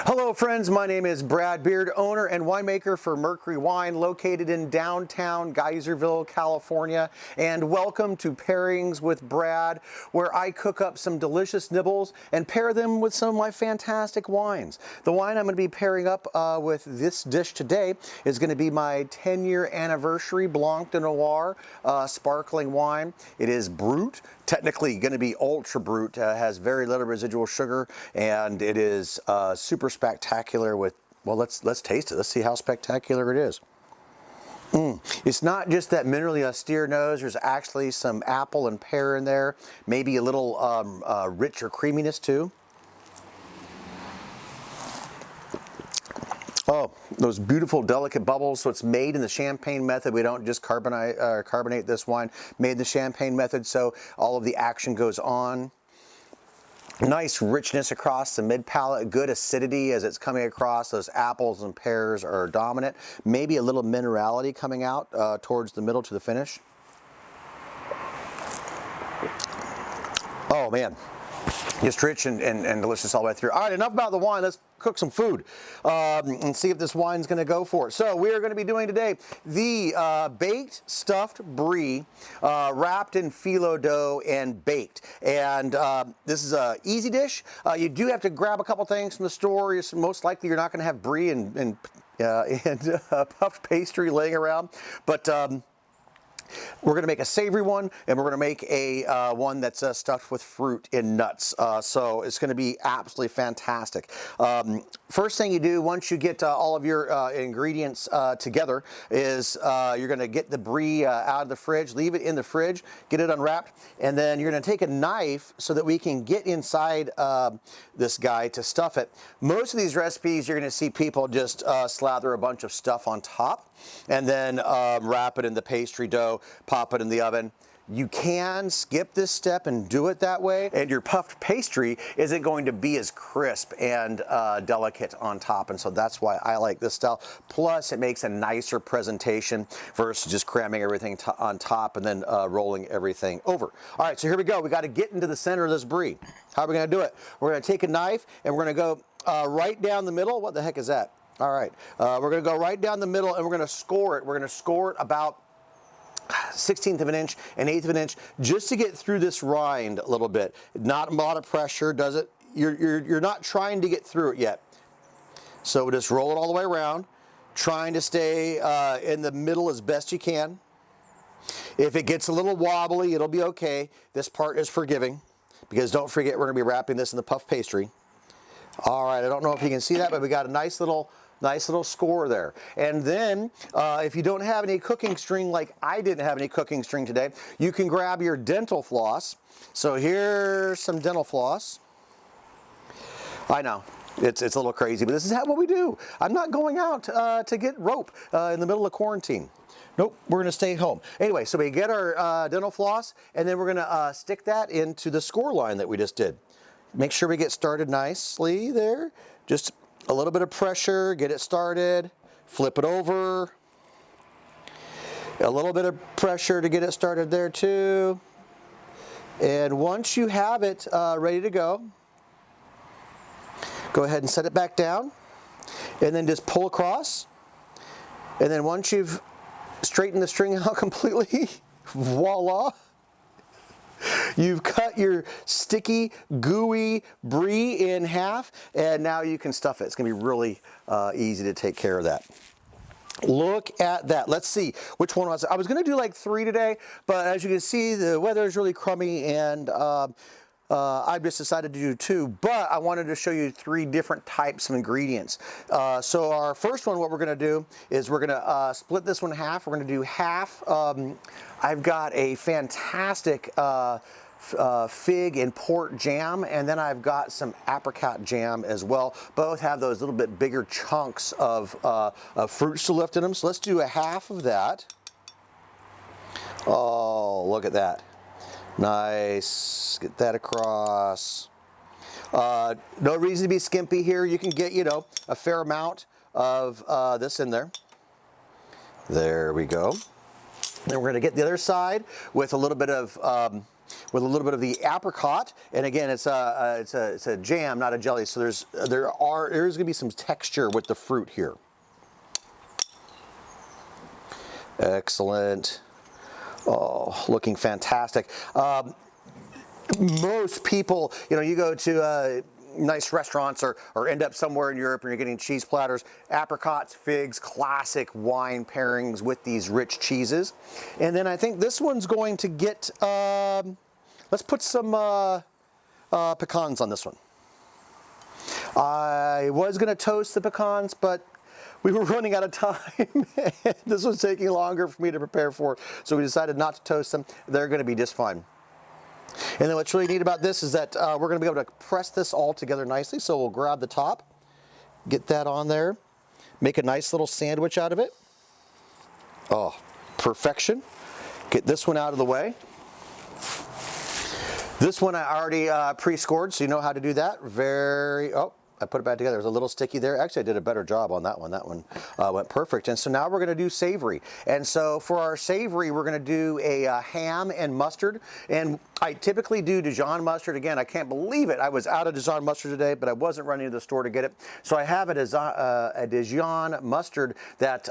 Hello friends, my name is Brad Beard, owner and winemaker for Mercury Wine, located in downtown Geyserville, California. And welcome to Pairings with Brad, where I cook up some delicious nibbles and pair them with some of my fantastic wines. The wine I'm going to be pairing up with this dish today is going to be my 10-year anniversary Blanc de Noir sparkling wine. It is Brut. Technically going to be ultra brut, has very little residual sugar, and it is super spectacular with, well, let's taste it. Let's see how spectacular it is. It's not just that minerally austere nose. There's actually some apple and pear in there, maybe a little richer creaminess too. Oh, those beautiful, delicate bubbles. So it's made in the champagne method. We don't just carbonate this wine. Made the champagne method, so all of the action goes on. Nice richness across the mid palate. Good acidity as it's coming across. Those apples and pears are dominant. Maybe a little minerality coming out towards the middle to the finish. Oh man, just rich and delicious all the way through. All right, enough about the wine. Let's cook some food and see if this wine's going to go for it. So we are going to be doing today the baked stuffed brie wrapped in phyllo dough and baked. And this is an easy dish. You do have to grab a couple things from the store. Most likely you're not going to have brie and puffed pastry laying around, but we're going to make a savory one, and we're going to make a one that's stuffed with fruit and nuts. So it's going to be absolutely fantastic. First thing you do once you get all of your ingredients together is you're going to get the brie out of the fridge, leave it in the fridge, get it unwrapped, and then you're going to take a knife so that we can get inside this guy to stuff it. Most of these recipes, you're going to see people just slather a bunch of stuff on top and then wrap it in the pastry dough, pop it in the oven. You can skip this step and do it that way, and your puffed pastry isn't going to be as crisp and delicate on top, and so that's why I like this style. Plus, it makes a nicer presentation versus just cramming everything on top and then rolling everything over. All right, so here we go. We got to get into the center of this brie. How are we going to do it? We're going to take a knife and we're going to go right down the middle. What the heck is that? All right, we're going to go right down the middle and we're going to score it. We're going to score it about 1/16 of an inch, an 1/8 of an inch, just to get through this rind a little bit. Not a lot of pressure, does it? You're not trying to get through it yet. So we'll just roll it all the way around, trying to stay in the middle as best you can. If it gets a little wobbly, it'll be okay. This part is forgiving, because don't forget we're going to be wrapping this in the puff pastry. All right, I don't know if you can see that, but we got a nice little score there. And then if you don't have any cooking string, like I didn't have any cooking string today, you can grab your dental floss. So here's some dental floss. I know it's a little crazy, but this is what we do. I'm not going out to get rope in the middle of quarantine. Nope, we're gonna stay home. Anyway, so we get our dental floss, and then we're gonna stick that into the score line that we just did. Make sure we get started nicely there. Just a little bit of pressure, get it started, flip it over. A little bit of pressure to get it started there too. And once you have it ready to go ahead and set it back down, and then just pull across. And then once you've straightened the string out completely, voila. You've cut your sticky, gooey brie in half, and now you can stuff it. It's going to be really easy to take care of that. Look at that. Let's see which one was it. I was going to do like 3 today, but as you can see, the weather is really crummy, and I've just decided to do 2, but I wanted to show you 3 different types of ingredients. So our first one, what we're going to do is we're going to split this one in half. We're going to do half. I've got a fantastic fig and port jam, and then I've got some apricot jam as well. Both have those little bit bigger chunks of fruits to lift in them. So let's do a half of that. Oh, look at that. Nice. Get that across. No reason to be skimpy here. You can get, a fair amount of this in there. There we go. Then we're going to get the other side with a little bit of with a little bit of the apricot. And again, it's a jam, not a jelly. So there's going to be some texture with the fruit here. Excellent. Oh, looking fantastic. Most people, you go to nice restaurants or end up somewhere in Europe and you're getting cheese platters, apricots, figs, classic wine pairings with these rich cheeses. And then I think this one's going to get, let's put some pecans on this one. I was going to toast the pecans, but we were running out of time. This was taking longer for me to prepare for, so we decided not to toast them. They're going to be just fine. And then what's really neat about this is that we're going to be able to press this all together nicely. So we'll grab the top, get that on there, make a nice little sandwich out of it. Oh, perfection. Get this one out of the way. This one I already pre-scored, so you know how to do that. I put it back together. It was a little sticky there. Actually, I did a better job on that one. That one went perfect. And so now we're going to do savory. And so for our savory, we're going to do a ham and mustard. And I typically do Dijon mustard. Again, I can't believe it. I was out of Dijon mustard today, but I wasn't running to the store to get it. So I have a Dijon mustard that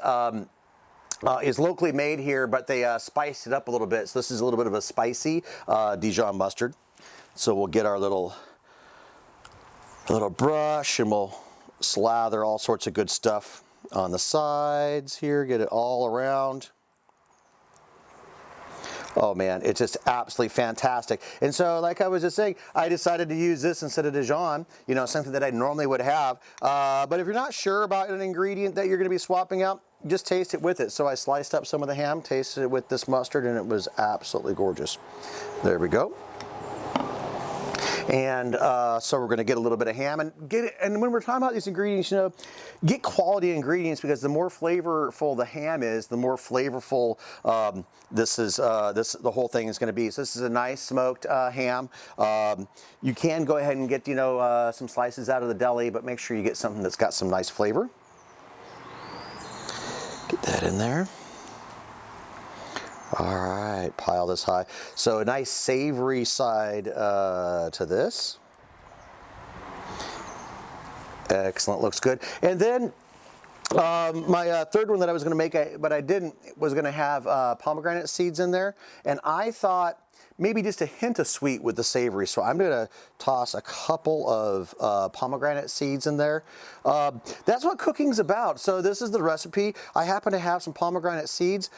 is locally made here, but they spiced it up a little bit. So this is a little bit of a spicy Dijon mustard. So we'll get our little brush and we'll slather all sorts of good stuff on the sides here, get it all around. Oh man, it's just absolutely fantastic. And so like I was just saying, I decided to use this instead of Dijon, something that I normally would have. But if you're not sure about an ingredient that you're going to be swapping out, just taste it with it. So I sliced up some of the ham, tasted it with this mustard, and it was absolutely gorgeous. There we go. And so we're going to get a little bit of ham and get it. And when we're talking about these ingredients, get quality ingredients, because the more flavorful the ham is, the more flavorful the whole thing is going to be. So this is a nice smoked ham. You can go ahead and get some slices out of the deli, but make sure you get something that's got some nice flavor. Get that in there. All right, pile this high. So a nice savory side to this. Excellent, looks good. And then my third one that I was going to make, but I didn't, was going to have pomegranate seeds in there. And I thought maybe just a hint of sweet with the savory. So I'm going to toss a couple of pomegranate seeds in there. That's what cooking's about. So this is the recipe. I happen to have some pomegranate seeds.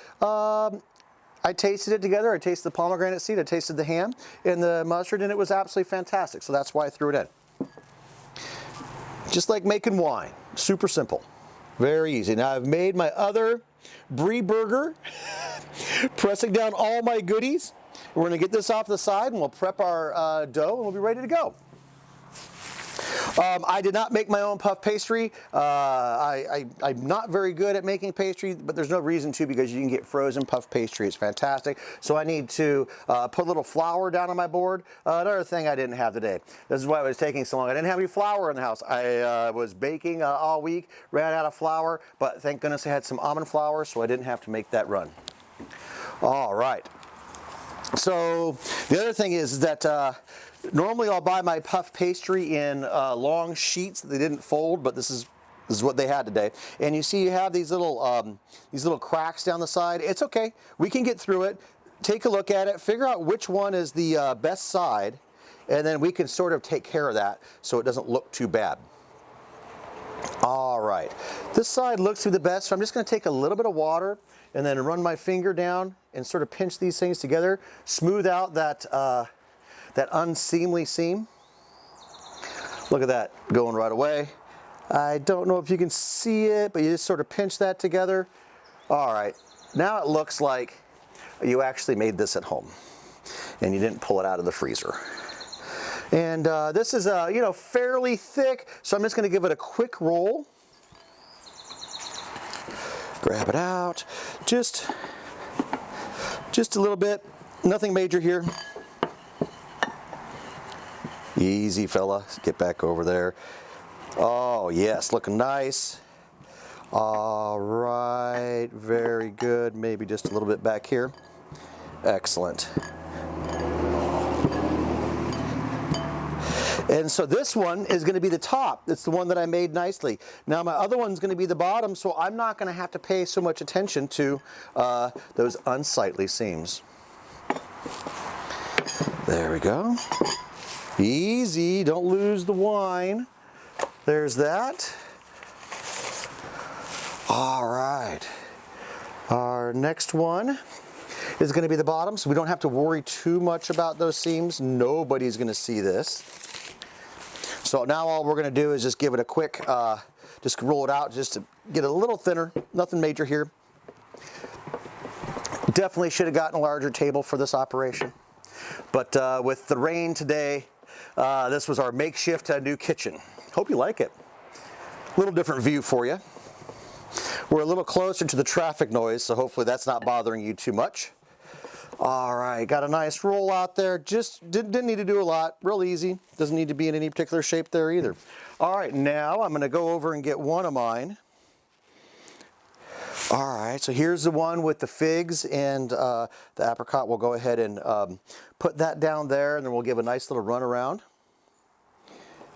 I tasted it together. I tasted the pomegranate seed, I tasted the ham and the mustard, and it was absolutely fantastic. So that's why I threw it in. Just like making wine, super simple, very easy. Now I've made my other Brie burger, pressing down all my goodies. We're gonna get this off the side and we'll prep our dough and we'll be ready to go. I did not make my own puff pastry. I'm not very good at making pastry, but there's no reason to, because you can get frozen puff pastry. It's fantastic. So I need to put a little flour down on my board. Another thing I didn't have today. This is why it was taking so long. I didn't have any flour in the house. I was baking all week, ran out of flour, but thank goodness I had some almond flour, so I didn't have to make that run. All right. So the other thing is that normally I'll buy my puff pastry in long sheets that they didn't fold, but this is what they had today. And you see you have these little cracks down the side. It's okay. We can get through it. Take a look at it. Figure out which one is the best side, and then we can sort of take care of that so it doesn't look too bad. All right. This side looks to be the best, so I'm just going to take a little bit of water and then run my finger down and sort of pinch these things together, smooth out that unseemly seam. Look at that, going right away. I don't know if you can see it, but you just sort of pinch that together. All right, now it looks like you actually made this at home and you didn't pull it out of the freezer. And this is fairly thick, so I'm just going to give it a quick roll. Grab it out, just a little bit, nothing major here. Easy, fella, get back over there. Oh yes, looking nice. All right, very good. Maybe just a little bit back here. Excellent. And so this one is going to be the top. It's the one that I made nicely. Now my other one's going to be the bottom, so I'm not going to have to pay so much attention to those unsightly seams. There we go. Easy, don't lose the wine. There's that. All right. Our next one is going to be the bottom, so we don't have to worry too much about those seams. Nobody's going to see this. So now all we're going to do is just give it a quick, just roll it out just to get it a little thinner. Nothing major here. Definitely should have gotten a larger table for this operation. But with the rain today, this was our makeshift new kitchen. Hope you like it. A little different view for you. We're a little closer to the traffic noise, so hopefully that's not bothering you too much. All right, got a nice roll out there. Just didn't need to do a lot. Real easy. Doesn't need to be in any particular shape there either. All right, now I'm going to go over and get one of mine. All right, so here's the one with the figs and the apricot. We'll go ahead and put that down there, and then we'll give a nice little run around.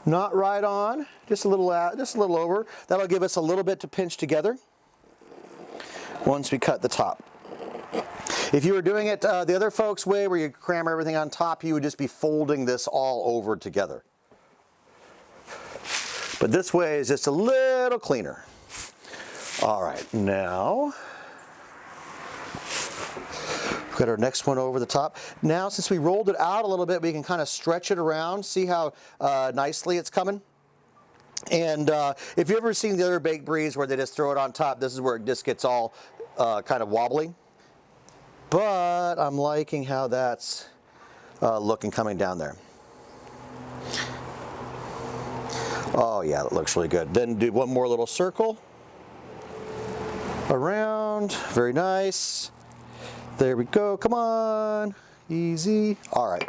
Not right on, just a little over. That'll give us a little bit to pinch together once we cut the top. If you were doing it the other folks' way, where you cram everything on top, you would just be folding this all over together. But this way is just a little cleaner. All right, now we've got our next one over the top. Now, since we rolled it out a little bit, we can kind of stretch it around, see how nicely it's coming. And if you've ever seen the other baked Bries where they just throw it on top, this is where it just gets all kind of wobbly. But I'm liking how that's looking coming down there. Oh yeah, that looks really good. Then do one more little circle around. Very nice. There we go. Come on. Easy. All right.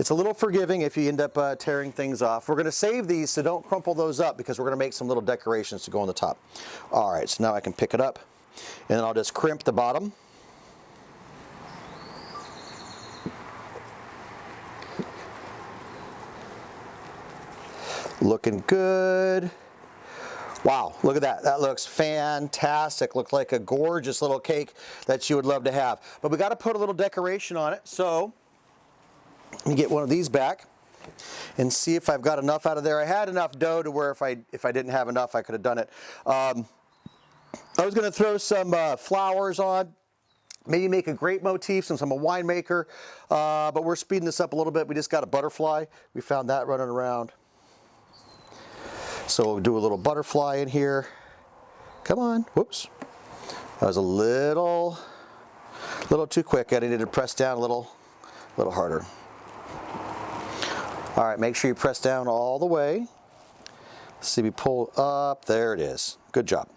It's a little forgiving if you end up tearing things off. We're going to save these, so don't crumple those up, because we're going to make some little decorations to go on the top. All right, so now I can pick it up, and then I'll just crimp the bottom. Looking good. Wow, look at that. That looks fantastic. Looks like a gorgeous little cake that you would love to have. But we got to put a little decoration on it. So let me get one of these back and see if I've got enough out of there. I had enough dough to where if I didn't have enough, I could have done it. I was going to throw some flowers on. Maybe make a grape motif since I'm a winemaker. But we're speeding this up a little bit. We just got a butterfly. We found that running around. So we'll do a little butterfly in here. Come on, whoops. That was a little too quick. I needed to press down a little harder. All right, make sure you press down all the way. Let's see, we pull up, there it is. Good job.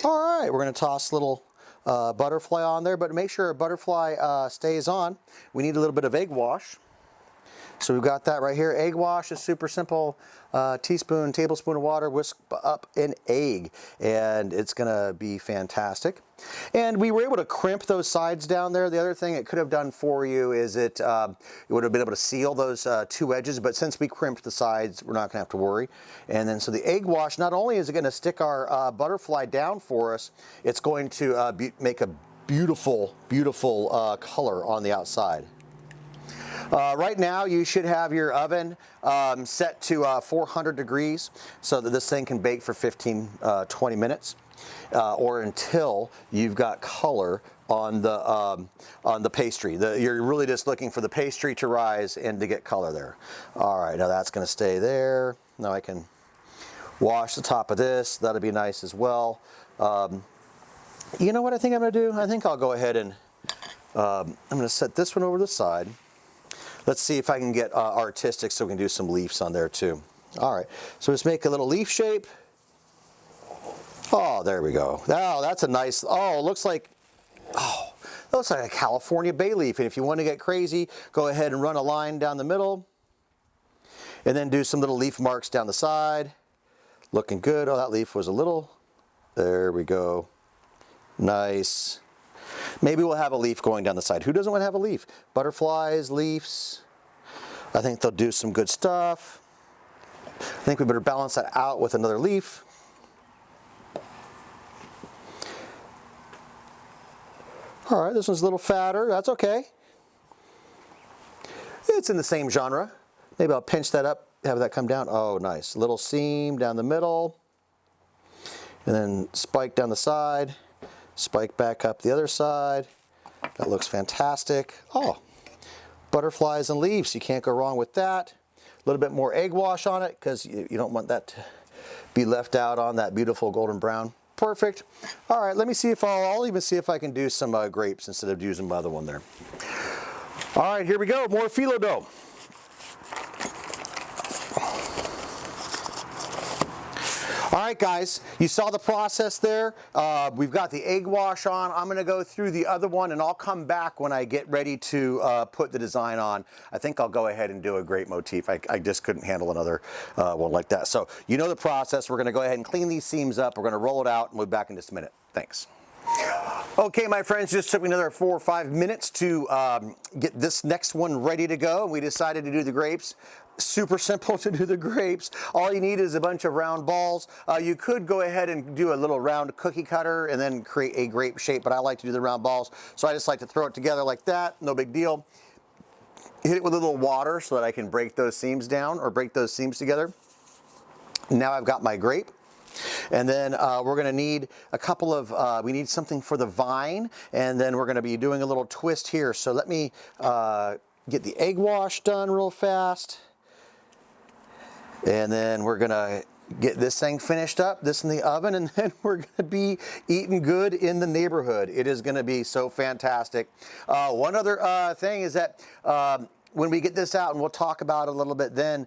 All right, we're gonna toss a little butterfly on there, but to make sure our butterfly stays on, we need a little bit of egg wash. So we've got that right here. Egg wash is super simple. Tablespoon of water, whisk up an egg, and it's gonna be fantastic. And we were able to crimp those sides down there. The other thing it could have done for you is it would have been able to seal those two edges, but since we crimped the sides, we're not gonna have to worry. And then so the egg wash, not only is it gonna stick our butterfly down for us, it's going to make a beautiful, beautiful color on the outside. Right now you should have your oven set to 400 degrees so that this thing can bake for 15-20 minutes or until you've got color on the pastry. You're really just looking for the pastry to rise and to get color there. All right, now that's going to stay there. Now I can wash the top of this. That'll be nice as well. You know what I think I'm going to do? I think I'll go ahead and I'm going to set this one over the side. Let's see if I can get artistic so we can do some leaves on there too. All right, so just make a little leaf shape. Oh, there we go. Oh, that's a nice, oh, it looks like, oh, that looks like a California bay leaf. And if you want to get crazy, go ahead and run a line down the middle and then do some little leaf marks down the side. Looking good. Oh, that leaf was a little, there we go. Nice. Maybe we'll have a leaf going down the side. Who doesn't want to have a leaf? Butterflies, leaves. I think they'll do some good stuff. I think we better balance that out with another leaf. All right, this one's a little fatter. That's okay. It's in the same genre. Maybe I'll pinch that up, have that come down. Oh, nice. Little seam down the middle. And then spike down the side. Spike back up the other side. That looks fantastic. Oh, butterflies and leaves. You can't go wrong with that. A little bit more egg wash on it because you don't want that to be left out on that beautiful golden brown. Perfect. All right, let me see if I'll even see if I can do some grapes instead of using my other one there. All right, here we go. More phyllo dough. All right, guys, you saw the process there. We've got the egg wash on. I'm going to go through the other one, and I'll come back when I get ready to put the design on. I think I'll go ahead and do a grape motif. I just couldn't handle another one like that. So you know the process. We're going to go ahead and clean these seams up. We're going to roll it out, and we'll be back in just a minute. Thanks. Okay, my friends, just took me another 4 or 5 minutes to get this next one ready to go. We decided to do the grapes. Super simple to do the grapes. All you need is a bunch of round balls. You could go ahead and do a little round cookie cutter and then create a grape shape, but I like to do the round balls. So I just like to throw it together like that, no big deal. Hit it with a little water so that I can break those seams down or break those seams together. Now I've got my grape. And then we're going to need a couple of, we need something for the vine, and then we're going to be doing a little twist here. So let me get the egg wash done real fast. And then we're going to get this thing finished up, this in the oven, and then we're going to be eating good in the neighborhood. It is going to be so fantastic. One other thing is that when we get this out, and we'll talk about it a little bit then,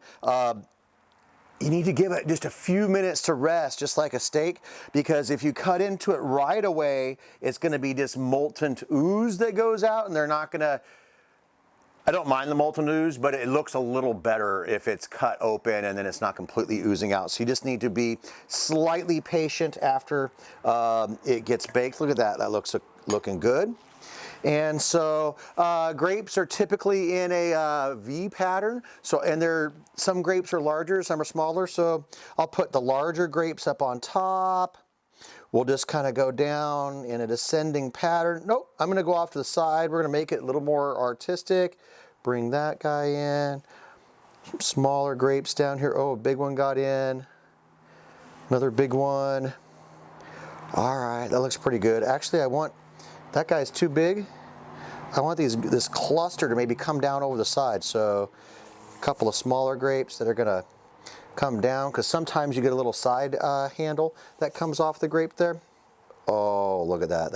you need to give it just a few minutes to rest, just like a steak, because if you cut into it right away, it's going to be this molten ooze that goes out, and they're not going to, I don't mind the molten ooze, but it looks a little better if it's cut open and then it's not completely oozing out. So you just need to be slightly patient after it gets baked. Look at that, that looks looking good. And so grapes are typically in a V pattern. So, and some grapes are larger, some are smaller. So I'll put the larger grapes up on top. We'll just kind of go down in a descending pattern. Nope, I'm going to go off to the side. We're going to make it a little more artistic. Bring that guy in. Some smaller grapes down here. Oh, a big one got in. Another big one. All right, that looks pretty good. Actually, that guy's too big. I want this cluster to maybe come down over the side. So a couple of smaller grapes that are going to come down, because sometimes you get a little side handle that comes off the grape there. Oh, look at that.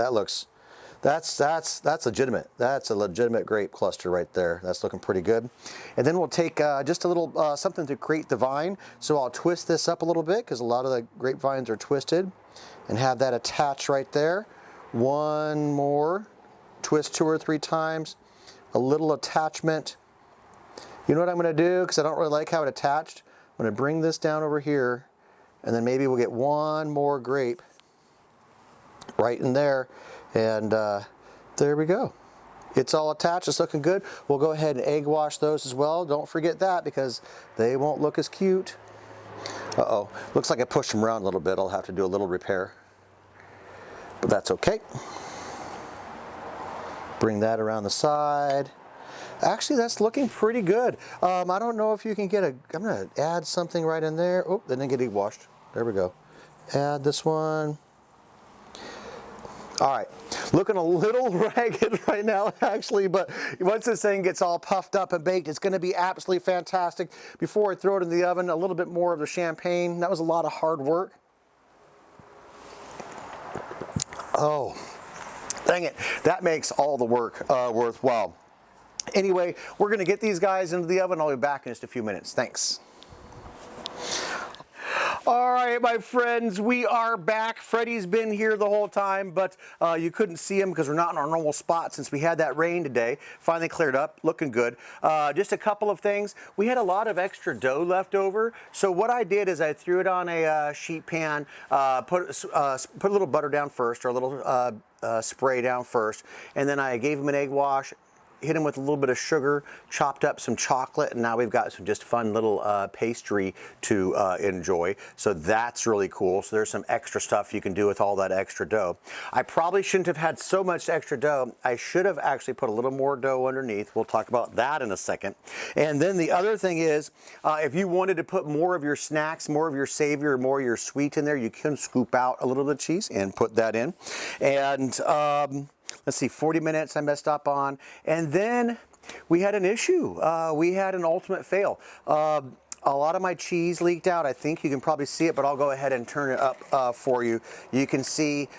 That's legitimate. That's a legitimate grape cluster right there. That's looking pretty good. And then we'll take just a little something to create the vine. So I'll twist this up a little bit, because a lot of the grapevines are twisted, and have that attached right there. One more. Twist 2 or 3 times. A little attachment. You know what I'm going to do, because I don't really like how it attached? I'm going to bring this down over here, and then maybe we'll get one more grape right in there, and there we go. It's all attached. It's looking good. We'll go ahead and egg wash those as well. Don't forget that, because they won't look as cute. Uh-oh. Looks like I pushed them around a little bit. I'll have to do a little repair, but that's okay. Bring that around the side. Actually, that's looking pretty good. I don't know if you can get I'm going to add something right in there. Oh, that didn't get egg washed. There we go. Add this one. All right, looking a little ragged right now, actually, but once this thing gets all puffed up and baked, it's going to be absolutely fantastic. Before I throw it in the oven, a little bit more of the champagne. That was a lot of hard work. Oh, dang it. That makes all the work worthwhile. Anyway, we're going to get these guys into the oven. I'll be back in just a few minutes. Thanks. All right, my friends, we are back. Freddie's been here the whole time, but you couldn't see him because we're not in our normal spot since we had that rain today. Finally cleared up, looking good. Just a couple of things. We had a lot of extra dough left over, so what I did is I threw it on a sheet pan, put a little butter down first, or a little spray down first, and then I gave him an egg wash. hit them with a little bit of sugar, chopped up some chocolate, and now we've got some just fun little pastry to enjoy. So that's really cool. So there's some extra stuff you can do with all that extra dough. I probably shouldn't have had so much extra dough. I should have actually put a little more dough underneath. We'll talk about that in a second. And then the other thing is, if you wanted to put more of your snacks, more of your savory, or more of your sweet in there, you can scoop out a little bit of cheese and put that in. And let's see, 40 minutes I messed up on. And then we had an issue. We had an ultimate fail. A lot of my cheese leaked out. I think you can probably see it, but I'll go ahead and turn it up for you. You can see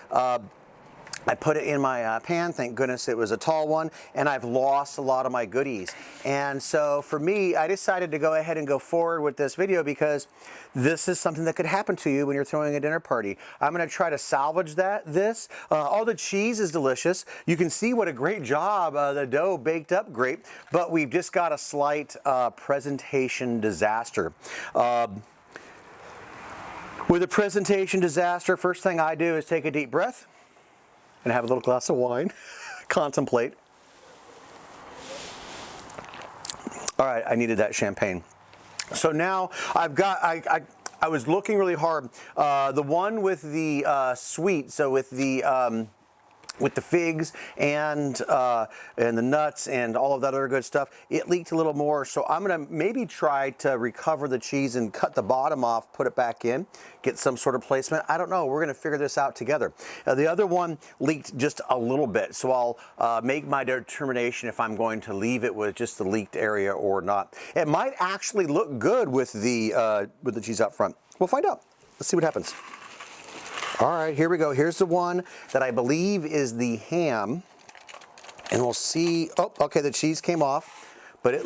I put it in my pan, thank goodness it was a tall one, and I've lost a lot of my goodies. And so for me, I decided to go ahead and go forward with this video because this is something that could happen to you when you're throwing a dinner party. I'm gonna try to salvage this. All the cheese is delicious. You can see what a great job the dough baked up great, but we've just got a slight presentation disaster. With a presentation disaster, first thing I do is take a deep breath and have a little glass of wine, contemplate. All right, I needed that champagne. So now I've got, I was looking really hard. The one with the sweet, so with the figs and the nuts and all of that other good stuff, it leaked a little more. So I'm gonna maybe try to recover the cheese and cut the bottom off, put it back in, get some sort of placement. I don't know, we're gonna figure this out together. The other one leaked just a little bit, so I'll make my determination if I'm going to leave it with just the leaked area or not. It might actually look good with the cheese up front. We'll find out. Let's see what happens. All right, here we go. Here's the one that I believe is the ham. And we'll see, oh, okay, the cheese came off, but it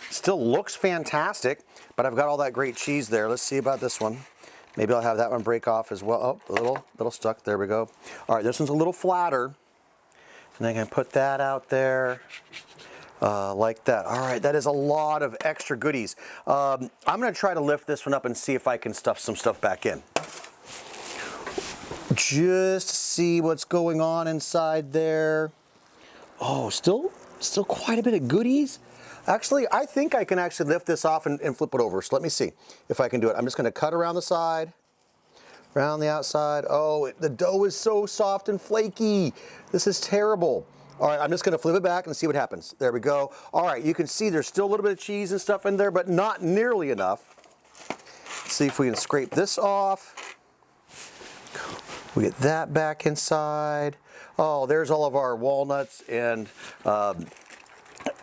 still looks fantastic, but I've got all that great cheese there. Let's see about this one. Maybe I'll have that one break off as well. Oh, a little stuck, there we go. All right, this one's a little flatter. And I can put that out there like that. All right, that is a lot of extra goodies. I'm gonna try to lift this one up and see if I can stuff some stuff back in. Just see what's going on inside there. Oh, still quite a bit of goodies. Actually, I think I can actually lift this off and flip it over. So let me see if I can do it. I'm just gonna cut around the side, around the outside. Oh, the dough is so soft and flaky. This is terrible. All right, I'm just gonna flip it back and see what happens. There we go. All right, you can see there's still a little bit of cheese and stuff in there, but not nearly enough. Let's see if we can scrape this off. We get that back inside. Oh, there's all of our walnuts and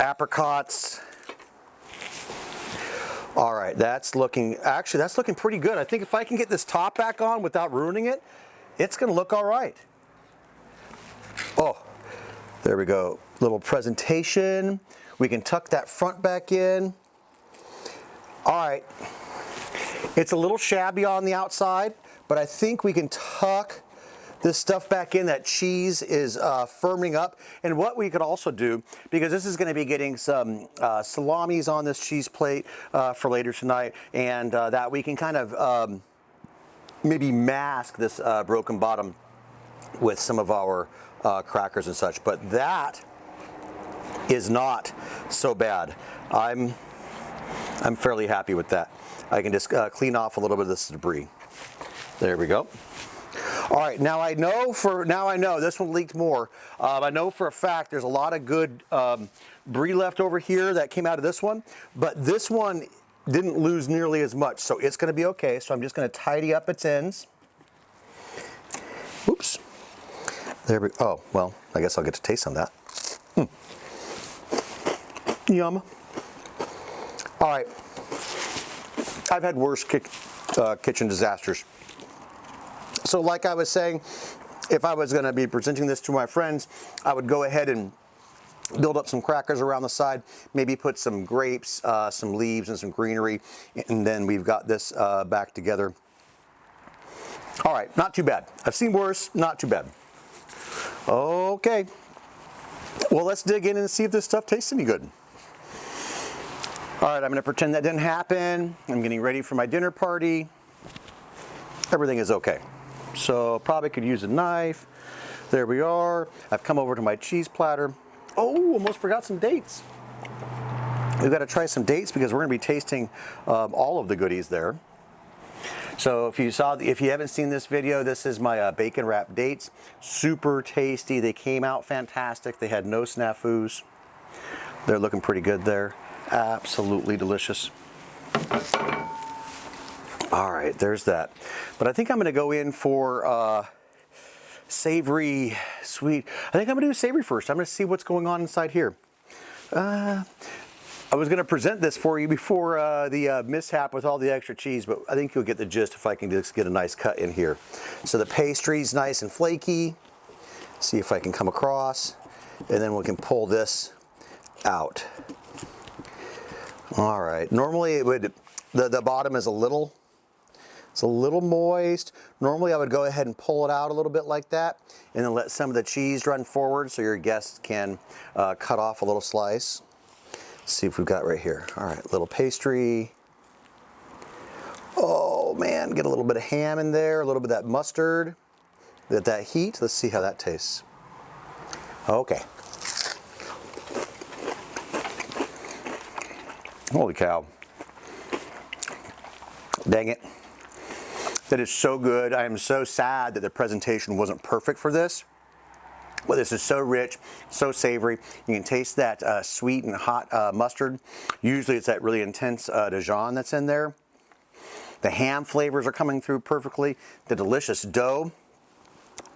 apricots. All right, that's looking pretty good. I think if I can get this top back on without ruining it, it's gonna look all right. Oh, there we go. Little presentation. We can tuck that front back in. All right, it's a little shabby on the outside, but I think we can tuck this stuff back in. That cheese is firming up. And what we could also do, because this is going to be getting some salamis on this cheese plate for later tonight, and that we can kind of maybe mask this broken bottom with some of our crackers and such. But that is not so bad. I'm fairly happy with that. I can just clean off a little bit of this debris. There we go. All right, now I know this one leaked more. I know for a fact there's a lot of good Brie left over here that came out of this one, but this one didn't lose nearly as much, so it's gonna be okay. So I'm just gonna tidy up its ends. Oops. There we go. Oh, well, I guess I'll get to taste some of that. Yum. All right. I've had worse kitchen disasters. So like I was saying, if I was gonna be presenting this to my friends, I would go ahead and build up some crackers around the side, maybe put some grapes, some leaves and some greenery, and then we've got this back together. All right, not too bad. I've seen worse, not too bad. Okay, well, let's dig in and see if this stuff tastes any good. All right, I'm gonna pretend that didn't happen. I'm getting ready for my dinner party. Everything is okay. So probably could use a knife. There we are. I've come over to my cheese platter. Oh, almost forgot some dates. We've got to try some dates because we're going to be tasting all of the goodies there. So if you haven't seen this video, this is my bacon wrapped dates. Super tasty. They came out fantastic. They had no snafus. They're looking pretty good there. Absolutely delicious. All right, there's that. But I think I'm going to go in for savory, sweet. I think I'm going to do savory first. I'm going to see what's going on inside here. I was going to present this for you before the mishap with all the extra cheese, but I think you'll get the gist if I can just get a nice cut in here. So the pastry's nice and flaky. See if I can come across, and then we can pull this out. All right. Normally it would, the bottom is it's a little moist. Normally I would go ahead and pull it out a little bit like that, and then let some of the cheese run forward so your guests can cut off a little slice. See if we've got right here. All right, little pastry. Oh man, get a little bit of ham in there, a little bit of that mustard, that heat. Let's see how that tastes. Okay. Holy cow. Dang it. That is so good. I am so sad that the presentation wasn't perfect for this. Well, this is so rich, so savory. You can taste that sweet and hot mustard. Usually it's that really intense Dijon that's in there. The ham flavors are coming through perfectly. The delicious dough.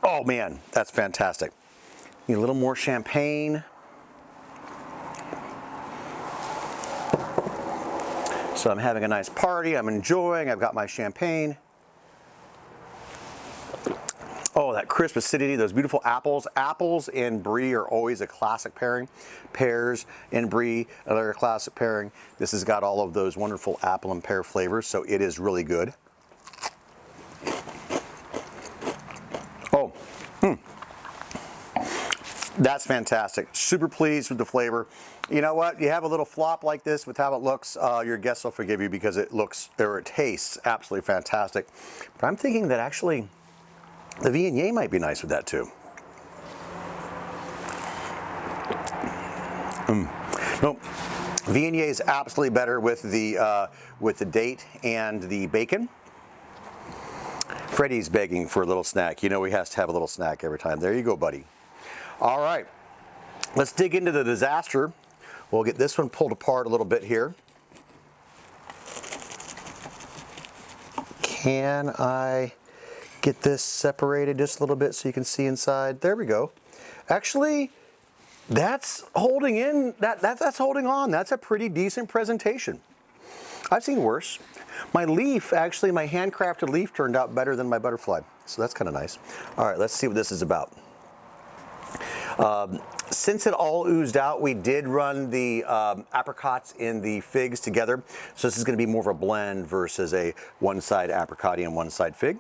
Oh man, that's fantastic. Need a little more champagne. So I'm having a nice party. I'm enjoying. I've got my champagne. Oh, that crisp acidity, those beautiful apples. Apples and Brie are always a classic pairing. Pears and Brie, another classic pairing. This has got all of those wonderful apple and pear flavors, so it is really good. Oh, that's fantastic. Super pleased with the flavor. You know what? You have a little flop like this with how it looks, your guests will forgive you because it looks, or it tastes absolutely fantastic. But I'm thinking that actually the Viognier might be nice with that too. No, Viognier is absolutely better with the date and the bacon. Freddie's begging for a little snack. You know he has to have a little snack every time. There you go, buddy. All right, let's dig into the disaster. We'll get this one pulled apart a little bit here. Can I get this separated just a little bit so you can see inside? There we go. Actually, that's holding in, that's holding on. That's a pretty decent presentation. I've seen worse. My leaf, actually, my handcrafted leaf turned out better than my butterfly. So that's kind of nice. All right, let's see what this is about. Since it all oozed out, we did run the apricots and the figs together. So this is going to be more of a blend versus a one side apricot and one side fig.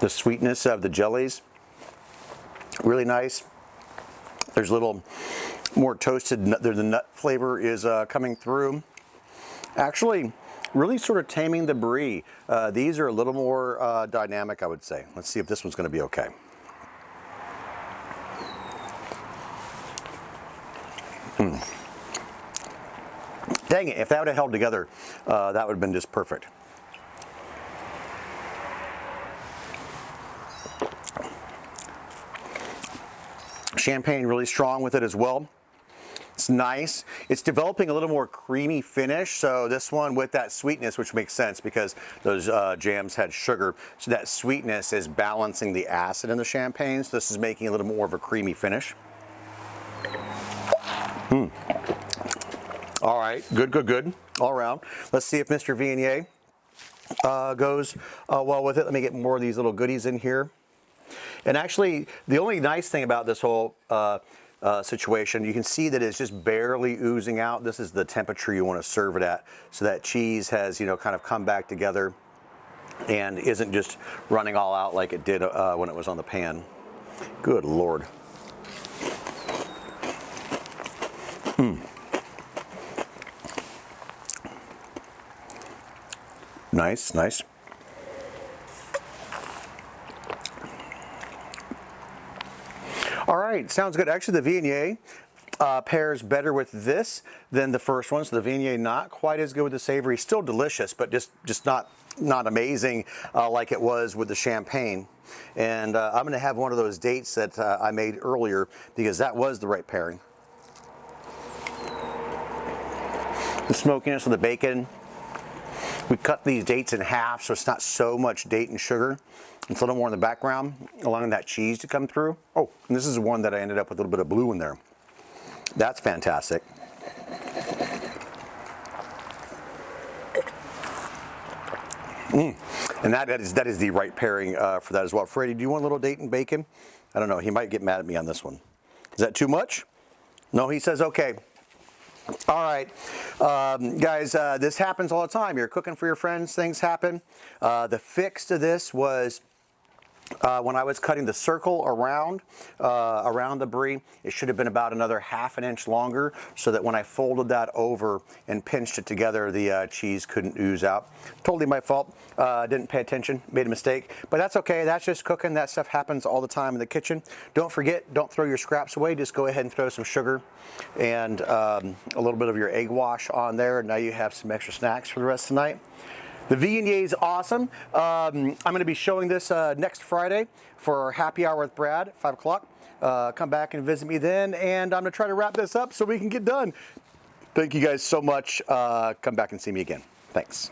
The sweetness of the jellies, really nice. There's a little more toasted nut there. The nut flavor is coming through. Actually, really sort of taming the Brie. These are a little more dynamic, I would say. Let's see if this one's going to be okay. Dang it, if that would have held together, that would have been just perfect. Champagne really strong with it as well. It's nice. It's developing a little more creamy finish. So this one with that sweetness, which makes sense because those jams had sugar. So that sweetness is balancing the acid in the champagne. So this is making a little more of a creamy finish. All right, good, all around. Let's see if Mr. Viognier goes well with it. Let me get more of these little goodies in here. And actually, the only nice thing about this whole situation, you can see that it's just barely oozing out. This is the temperature you want to serve it at, so that cheese has, you know, kind of come back together and isn't just running all out like it did when it was on the pan. Good Lord. Nice, nice. All right, sounds good. Actually, the Viognier pairs better with this than the first one. So the Viognier not quite as good with the savory. Still delicious, but just not amazing like it was with the champagne. And I'm going to have one of those dates that I made earlier because that was the right pairing. The smokiness of the bacon. We cut these dates in half so it's not so much date and sugar. It's a little more in the background, allowing that cheese to come through. Oh, and this is one that I ended up with a little bit of blue in there. That's fantastic. And that is the right pairing for that as well. Freddie, do you want a little date and bacon? I don't know. He might get mad at me on this one. Is that too much? No, he says okay. All right, guys, this happens all the time. You're cooking for your friends, things happen. The fix to this was when I was cutting the circle around the Brie, it should have been about another ½ an inch longer so that when I folded that over and pinched it together, the cheese couldn't ooze out. Totally my fault. Didn't pay attention, made a mistake, but that's okay. That's just cooking. That stuff happens all the time in the kitchen. Don't forget, don't throw your scraps away. Just go ahead and throw some sugar and a little bit of your egg wash on there. Now you have some extra snacks for the rest of the night. The Viognier is awesome. I'm going to be showing this next Friday for Happy Hour with Brad, 5 o'clock. Come back and visit me then, and I'm going to try to wrap this up so we can get done. Thank you guys so much. Come back and see me again. Thanks.